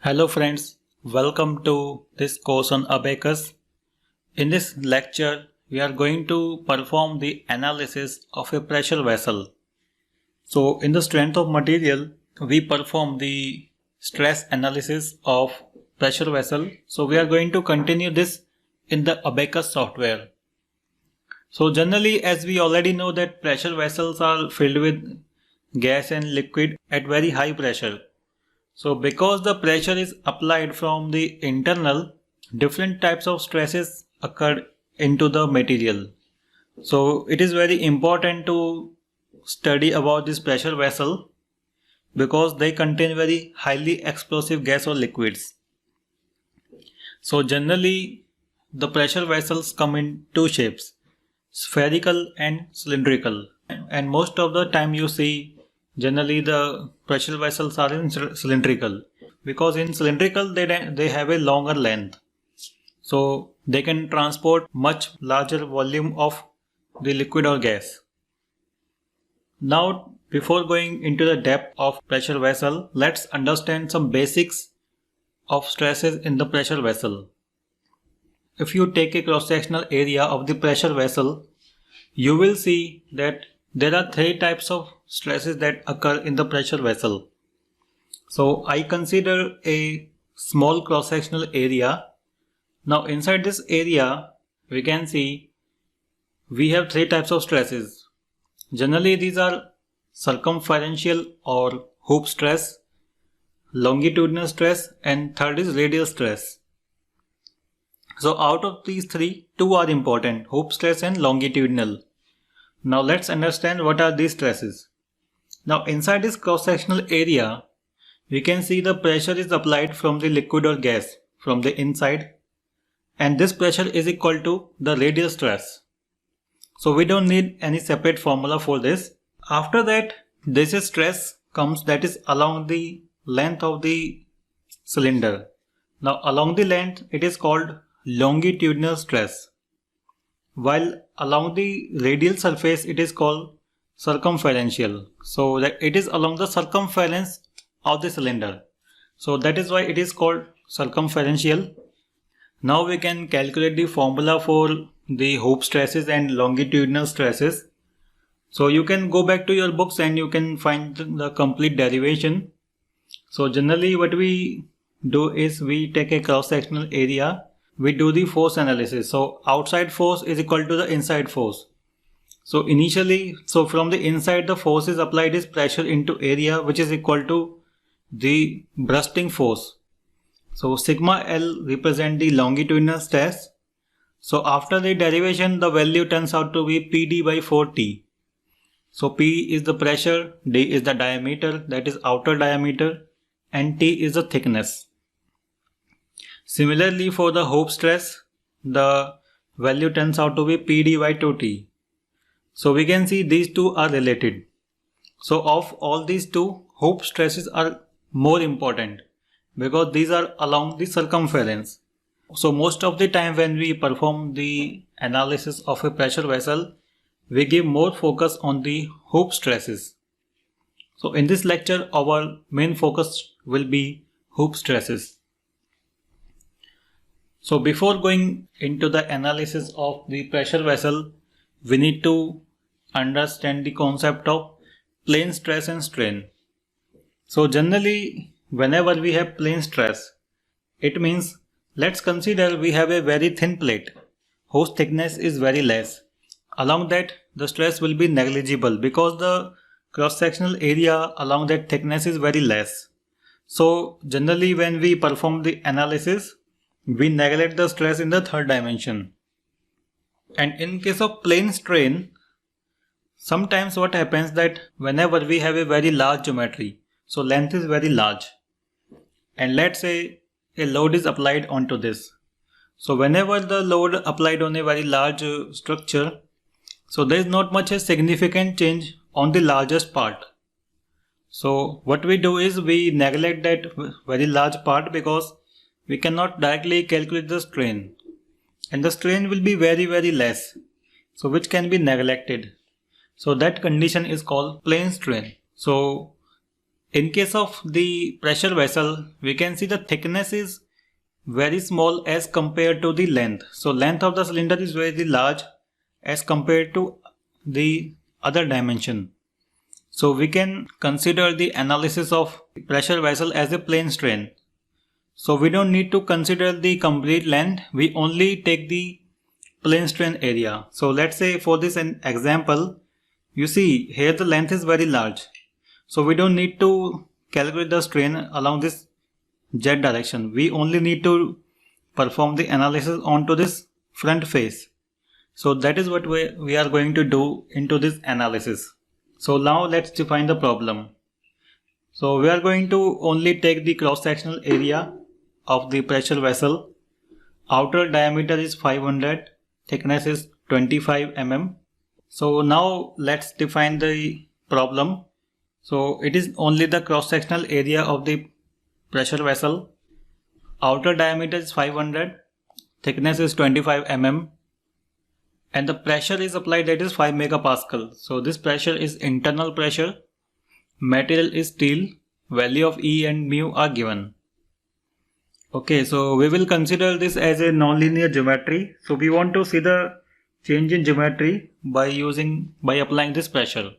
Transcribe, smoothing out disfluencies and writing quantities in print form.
Hello friends, welcome to this course on Abacus. In this lecture, we are going to perform the analysis of a pressure vessel. So in the strength of material, we perform the stress analysis of pressure vessel. So we are going to continue this in the Abacus software. So generally, as we already know that pressure vessels are filled with gas and liquid at very high pressure. So because the pressure is applied from the internal, different types of stresses occur into the material. So it is very important to study about this pressure vessel because they contain very highly explosive gas or liquids. So generally the pressure vessels come in two shapes, spherical and cylindrical. And most of the time you see generally the pressure vessels are in cylindrical because in cylindrical they have a longer length, so they can transport much larger volume of the liquid or gas. Now before going into the depth of pressure vessel, let's understand some basics of stresses in the pressure vessel. If you take a cross-sectional area of the pressure vessel, you will see that there are three types of stresses that occur in the pressure vessel. So I consider a small cross-sectional area. Now inside this area we can see we have three types of stresses. Generally these are circumferential or hoop stress, longitudinal stress, and third is radial stress. So out of these three, two are important, hoop stress and longitudinal. Now let's understand what are these stresses. Now inside this cross-sectional area, we can see the pressure is applied from the liquid or gas from the inside, and this pressure is equal to the radial stress. So we don't need any separate formula for this. After that, this stress comes that is along the length of the cylinder. Now along the length it is called longitudinal stress, while along the radial surface it is called circumferential. So that it is along the circumference of the cylinder. So that is why it is called circumferential. Now we can calculate the formula for the hoop stresses and longitudinal stresses. So you can go back to your books and you can find the complete derivation. So generally what we do is we take a cross-sectional area, we do the force analysis. So outside force is equal to the inside force. So initially, from the inside the force is applied is pressure into area, which is equal to the bursting force. So sigma L represent the longitudinal stress. So after the derivation the value turns out to be PD by 4T. So P is the pressure, D is the diameter, that is outer diameter, and T is the thickness. Similarly for the hoop stress, the value turns out to be PD by 2T. So we can see these two are related. So of all these two, hoop stresses are more important because these are along the circumference. So most of the time when we perform the analysis of a pressure vessel, we give more focus on the hoop stresses. So in this lecture our main focus will be hoop stresses. So before going into the analysis of the pressure vessel, we need to understand the concept of plane stress and strain. So generally whenever we have plane stress, it means let's consider we have a very thin plate whose thickness is very less. Along that the stress will be negligible because the cross-sectional area along that thickness is very less. So generally when we perform the analysis, we neglect the stress in the third dimension. And in case of plane strain, sometimes what happens that whenever we have a very large geometry, so length is very large, and let's say a load is applied onto this. So whenever the load applied on a very large structure, so there is not much a significant change on the largest part. So what we do is we neglect that very large part because we cannot directly calculate the strain, and the strain will be very less, so which can be neglected. So that condition is called plane strain. So In case of the pressure vessel, we can see the thickness is very small as compared to the length. So length of the cylinder is very large as compared to the other dimension. So we can consider the analysis of pressure vessel as a plane strain. So we don't need to consider the complete length, we only take the plane strain area. So let's say for this example, you see here the length is very large. So we don't need to calculate the strain along this z direction. We only need to perform the analysis onto this front face. So that is what we are going to do into this analysis. So now let's define the problem. So we are going to only take the cross-sectional area of the pressure vessel. Outer diameter is 500, thickness is 25 mm. So now let's define the problem. So it is only the cross-sectional area of the pressure vessel. Outer diameter is 500, thickness is 25 mm, and the pressure is applied, that is 5 megapascal. So this pressure is internal pressure. Material is steel. Value of E and mu are given. Okay, so we will consider this as a nonlinear geometry. So we want to see the change in geometry by applying this pressure.